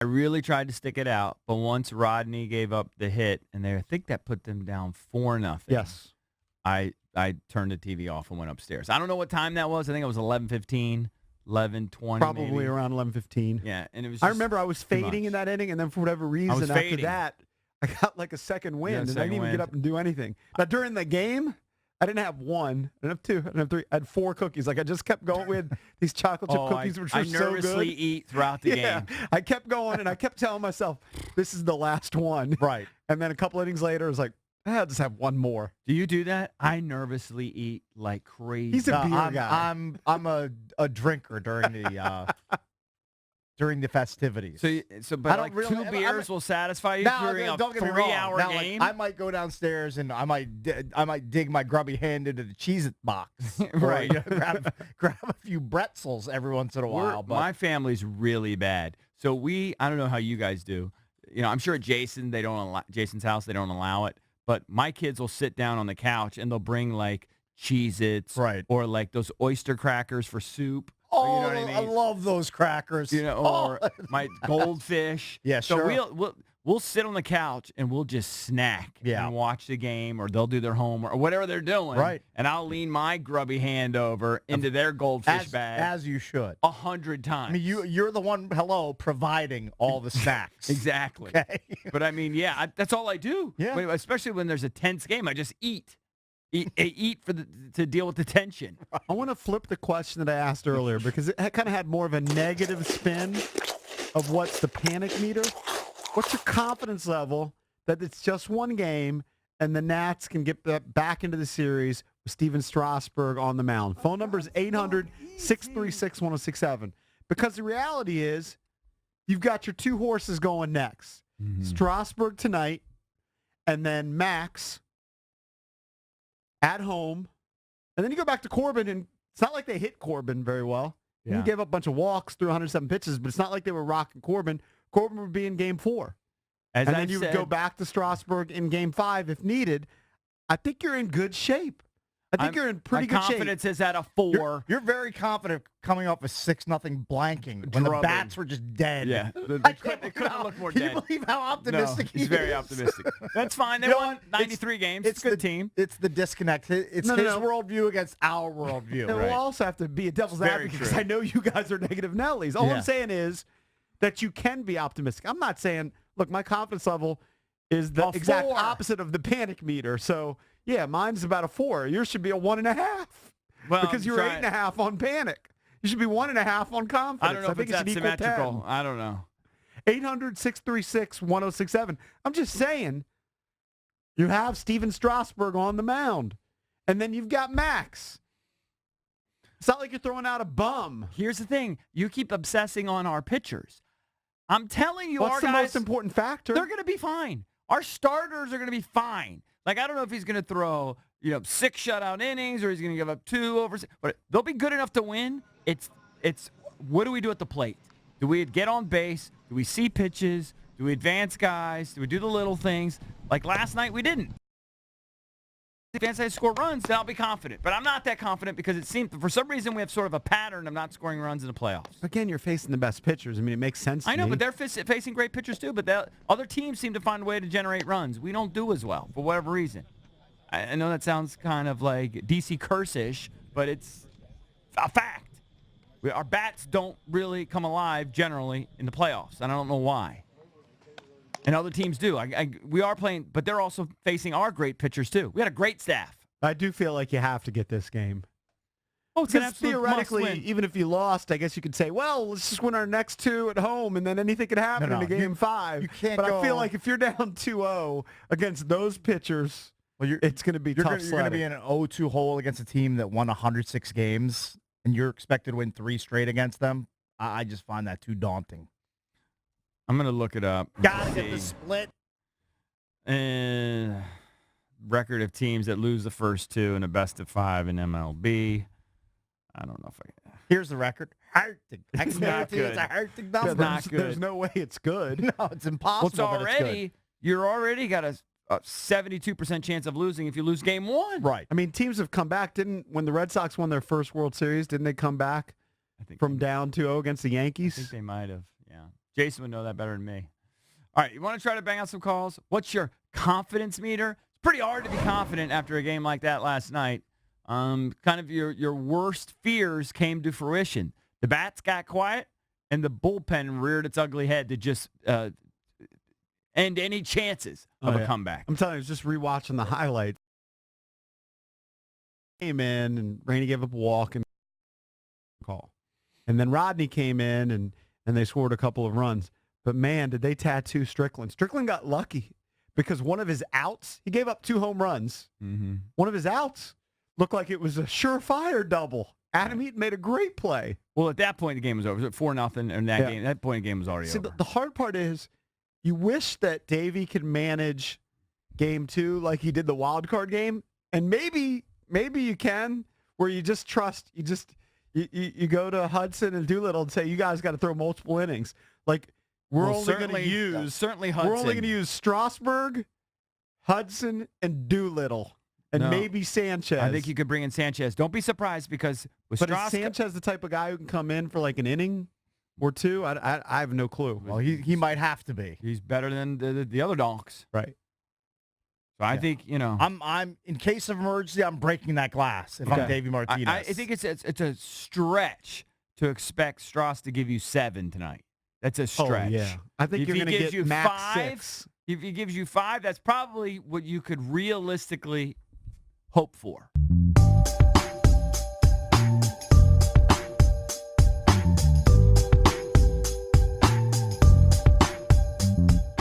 I really tried to stick it out, but once Rodney gave up the hit, and I think that put them down 4-0. Yes. I turned the TV off and went upstairs. I don't know what time that was. I think it was 11:15, 11:20, Probably maybe. around 11:15. Yeah, and it was. I Just remember I was fading in that inning, and then for whatever reason, after fading. that, I got like a second wind, and I didn't even get up and do anything. Now, during the game, I didn't have one. I didn't have two. I didn't have three. I had 4 cookies. Like, I just kept going with these chocolate chip cookies, which were so good. I nervously eat throughout the game. I kept going, and I kept telling myself, this is the last one. Right. And then a couple innings later, I was like, I'll just have one more. Do you do that? I nervously eat like crazy. He's a beer guy. I'm a drinker during the festivities. But like really, 2 beers will satisfy you during a don't get me 3-hour wrong. game? Like, I might go downstairs and I might dig my grubby hand into the Cheez-It box. Right. Or, grab a few pretzels every once in a while. But my family's really bad. So I don't know how you guys do. I'm sure at Jason's house, they don't allow it. But my kids will sit down on the couch and they'll bring like Cheez-Its, right, or like those oyster crackers for soup. Oh, you know what I mean? I love those crackers. Or my goldfish. Yeah, so sure. we'll sit on the couch and we'll just snack and watch the game, or they'll do their homework or whatever they're doing. Right. And I'll lean my grubby hand over into their goldfish bag. As you should. 100 times. I mean, you're the one, providing all the snacks. Exactly. Okay. But I mean, that's all I do. Yeah. Especially when there's a tense game, I just eat. Eat to deal with the tension. I want to flip the question that I asked earlier because it kind of had more of a negative spin of what's the panic meter. What's your confidence level that it's just one game and the Nats can get back into the series with Steven Strasburg on the mound? Phone number is 800-636-1067. Because the reality is you've got your 2 horses going next. Mm-hmm. Strasburg tonight, and then Max at home. And then you go back to Corbin, and it's not like they hit Corbin very well. Yeah. He gave up a bunch of walks through 107 pitches, but it's not like they were rocking Corbin. Corbin would be in Game 4. Then you would go back to Strasburg in Game 5 if needed. I think you're in good shape. I think you're in pretty good shape. My confidence is at a 4. You're very confident coming off a 6-0 blanking when the bats were just dead. Yeah, they couldn't look more dead. Can you believe how optimistic he's very optimistic. That's fine. They won 93 games. It's a good team. It's the disconnect. It's his worldview against our worldview. And we'll also have to be a devil's advocate because I know you guys are negative Nellies. All I'm saying is that you can be optimistic. I'm not saying, look, my confidence level is the exact opposite of the panic meter. So, yeah, mine's about a 4. Yours should be a 1.5. Well, because you were 8.5 on panic. You should be 1.5 on confidence. I don't know if it's that symmetrical. I don't know. 800-636-1067. I'm just saying, you have Steven Strasburg on the mound, and then you've got Max. It's not like you're throwing out a bum. Here's the thing. You keep obsessing on our pitchers. I'm telling you, what's the most important factor? They're going to be fine. Our starters are going to be fine. Like, I don't know if he's going to throw, 6 shutout innings or he's going to give up 2 over 6, but they'll be good enough to win. It's what do we do at the plate? Do we get on base? Do we see pitches? Do we advance guys? Do we do the little things? Like last night, we didn't. If Advance score runs, then I'll be confident. But I'm not that confident because it seems, for some reason, we have sort of a pattern of not scoring runs in the playoffs. Again, you're facing the best pitchers. I mean, it makes sense to me. I know, but they're facing great pitchers too. But other teams seem to find a way to generate runs. We don't do as well for whatever reason. I know that sounds kind of like DC curse-ish, but it's a fact. Our bats don't really come alive generally in the playoffs, and I don't know why. And other teams do. We are playing, but they're also facing our great pitchers too. We had a great staff. I do feel like you have to get this game. Oh, it's an absolute theoretically, must-win. even if you lost, I guess you could say, well, let's just win our next 2 at home, and then anything could happen in a Game 5. You can't but I feel like if you're down 2-0 against those pitchers, it's going to be tough You're going to be in an 0-2 hole against a team that won 106 games, and you're expected to win 3 straight against them. I just find that too daunting. I'm going to look it up. Gotta get the split. Record of teams that lose the first 2 in a best of 5 in MLB. I don't know if I... Here's the record. It's not good. It's a hurting number. It's not good. There's no way it's good. No, it's impossible. Well, you're already got a 72% chance of losing if you lose Game 1. Right. I mean, teams have come back. When the Red Sox won their first World Series, didn't they come back from down 2-0 against the Yankees? I think they might have, yeah. Jason would know that better than me. All right, you want to try to bang out some calls? What's your confidence meter? It's pretty hard to be confident after a game like that last night. Kind of your worst fears came to fruition. The bats got quiet, and the bullpen reared its ugly head to just end any chances of a comeback. I'm telling you, I was just rewatching the highlights. Came in, and Rainey gave up a walk and call. And then Rodney came in, and they scored a couple of runs. But, man, did they tattoo Strickland. Strickland got lucky because one of his outs, he gave up 2 home runs. Mm-hmm. One of his outs looked like it was a surefire double. Adam Eaton made a great play. Well, at that point, the game was over. It was 4-0 in that game. At that point, the game was already over. The hard part is you wish that Davey could manage game 2 like he did the wild card game. And maybe you can, where you just trust, you go to Hudson and Doolittle and say, you guys got to throw multiple innings. Like, we're only going to use Hudson. We're only going to use Strasburg, Hudson, and Doolittle, and maybe Sanchez. I think you could bring in Sanchez. Don't be surprised because with is Sanchez the type of guy who can come in for like an inning or 2? I have no clue. Well, he might have to be. He's better than the other donks. Right. So I think, I'm in case of emergency, I'm breaking that glass if I'm Davey Martinez. I think it's a stretch to expect Strauss to give you 7 tonight. That's a stretch. Oh, yeah. I think you're going to get max 5, 6. If he gives you 5, that's probably what you could realistically hope for.